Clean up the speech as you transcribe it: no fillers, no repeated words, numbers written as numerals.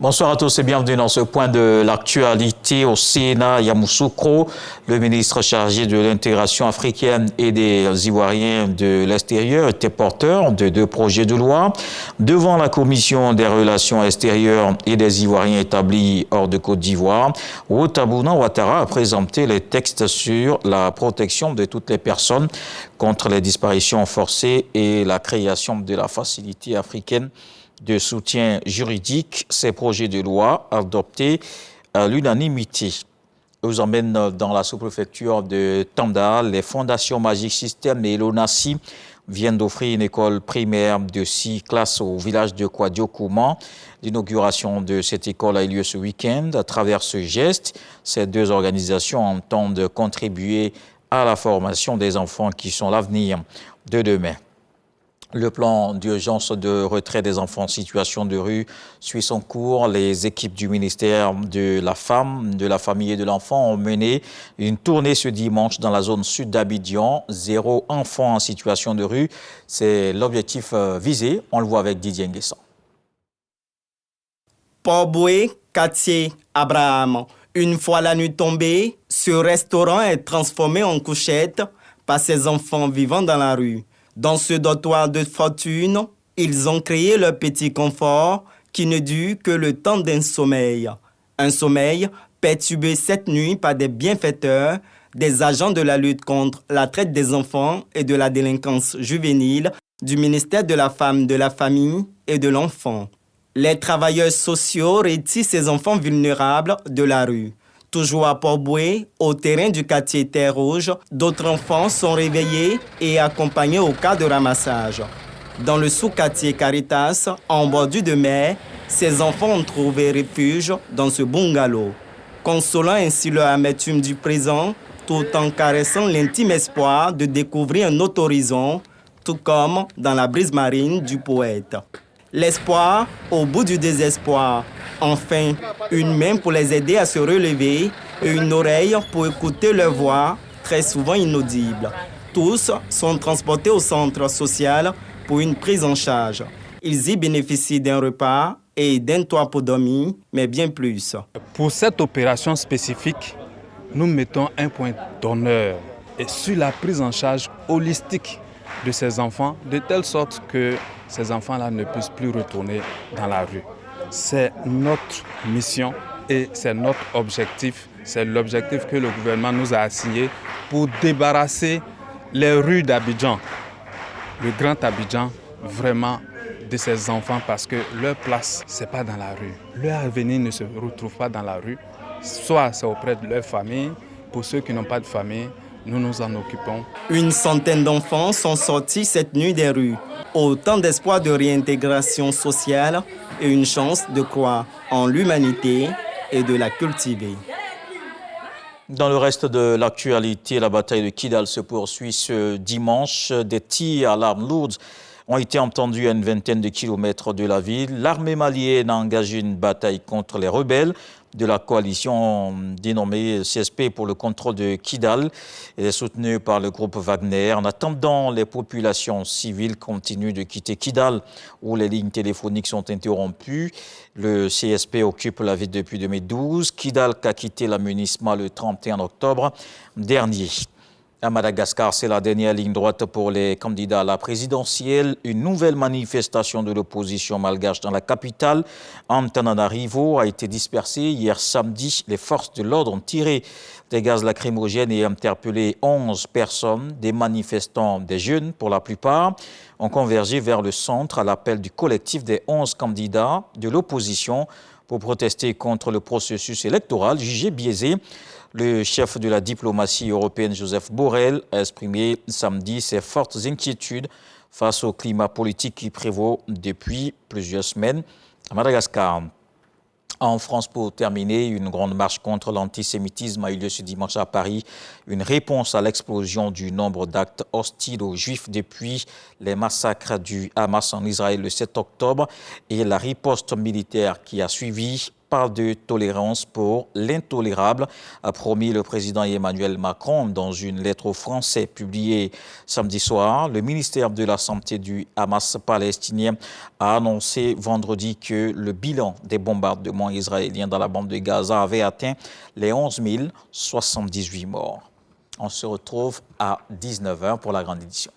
Bonsoir à tous et bienvenue dans ce point de l'actualité au Sénat. Yamoussoukro, le ministre chargé de l'intégration africaine et des Ivoiriens de l'extérieur, était porteur de deux projets de loi. Devant la commission des relations extérieures et des Ivoiriens établis hors de Côte d'Ivoire, Wothabouna Ouattara a présenté les textes sur la protection de toutes les personnes contre les disparitions forcées et la création de la facilité africaine de soutien juridique. Ces projets de loi adoptés à l'unanimité. Je vous emmène dans la sous-préfecture de Tanda. Les fondations Magic System et l'ONACI viennent d'offrir une école primaire de 6 classes au village de Kouadio-Kouman. L'inauguration de cette école a eu lieu ce week-end. À travers ce geste, ces deux organisations entendent contribuer à la formation des enfants qui sont l'avenir de demain. Le plan d'urgence de retrait des enfants en situation de rue suit son cours. Les équipes du ministère de la Femme, de la Famille et de l'Enfant ont mené une tournée ce dimanche dans la zone sud d'Abidjan. 0 enfant en situation de rue, c'est l'objectif visé. On le voit avec Didier Nguessan. Port-Boué, quartier Abraham. Une fois la nuit tombée, ce restaurant est transformé en couchette par ces enfants vivant dans la rue. Dans ce dortoir de fortune, ils ont créé leur petit confort qui ne dure que le temps d'un sommeil. Un sommeil perturbé cette nuit par des bienfaiteurs, des agents de la lutte contre la traite des enfants et de la délinquance juvénile du ministère de la Femme, de la Famille et de l'Enfant. Les travailleurs sociaux retirent ces enfants vulnérables de la rue. Toujours à Port-Boué, au terrain du quartier Terre Rouge, d'autres enfants sont réveillés et accompagnés au cas de ramassage. Dans le sous-quartier Caritas, en bordure de mer, ces enfants ont trouvé refuge dans ce bungalow, consolant ainsi leur amertume du présent, tout en caressant l'intime espoir de découvrir un autre horizon, tout comme dans la brise marine du poète. L'espoir au bout du désespoir. Enfin, une main pour les aider à se relever et une oreille pour écouter leur voix, très souvent inaudible. Tous sont transportés au centre social pour une prise en charge. Ils y bénéficient d'un repas et d'un toit pour dormir, mais bien plus. Pour cette opération spécifique, nous mettons un point d'honneur sur la prise en charge holistique de ces enfants, de telle sorte que ces enfants-là ne puissent plus retourner dans la rue. C'est notre mission et c'est notre objectif. C'est l'objectif que le gouvernement nous a assigné pour débarrasser les rues d'Abidjan, le grand Abidjan, vraiment de ces enfants parce que leur place, ce n'est pas dans la rue. Leur avenir ne se retrouve pas dans la rue. Soit c'est auprès de leur famille, pour ceux qui n'ont pas de famille, nous nous en occupons. Une centaine d'enfants sont sortis cette nuit des rues. Autant d'espoir de réintégration sociale et une chance de croire en l'humanité et de la cultiver. Dans le reste de l'actualité, la bataille de Kidal se poursuit ce dimanche. Des tirs à l'arme lourde ont été entendus à une vingtaine de kilomètres de la ville. L'armée malienne a engagé une bataille contre les rebelles de la coalition dénommée CSP pour le contrôle de Kidal. Elle est soutenue par le groupe Wagner. En attendant, les populations civiles continuent de quitter Kidal, où les lignes téléphoniques sont interrompues. Le CSP occupe la ville depuis 2012. Kidal a quitté la MINUSMA le 31 octobre dernier. À Madagascar, c'est la dernière ligne droite pour les candidats à la présidentielle. Une nouvelle manifestation de l'opposition malgache dans la capitale, Antananarivo, a été dispersée. Hier samedi, les forces de l'ordre ont tiré des gaz lacrymogènes et interpellé 11 personnes. Des manifestants, des jeunes pour la plupart, ont convergé vers le centre à l'appel du collectif des 11 candidats de l'opposition pour protester contre le processus électoral jugé biaisé. Le chef de la diplomatie européenne, Joseph Borrell, a exprimé samedi ses fortes inquiétudes face au climat politique qui prévaut depuis plusieurs semaines à Madagascar. En France, pour terminer, une grande marche contre l'antisémitisme a eu lieu ce dimanche à Paris. Une réponse à l'explosion du nombre d'actes hostiles aux Juifs depuis les massacres du Hamas en Israël le 7 octobre et la riposte militaire qui a suivi pas de tolérance pour l'intolérable, a promis le président Emmanuel Macron dans une lettre aux Français publiée samedi soir. Le ministère de la Santé du Hamas palestinien a annoncé vendredi que le bilan des bombardements israéliens dans la bande de Gaza avait atteint les 11 078 morts. On se retrouve à 19h pour la grande édition.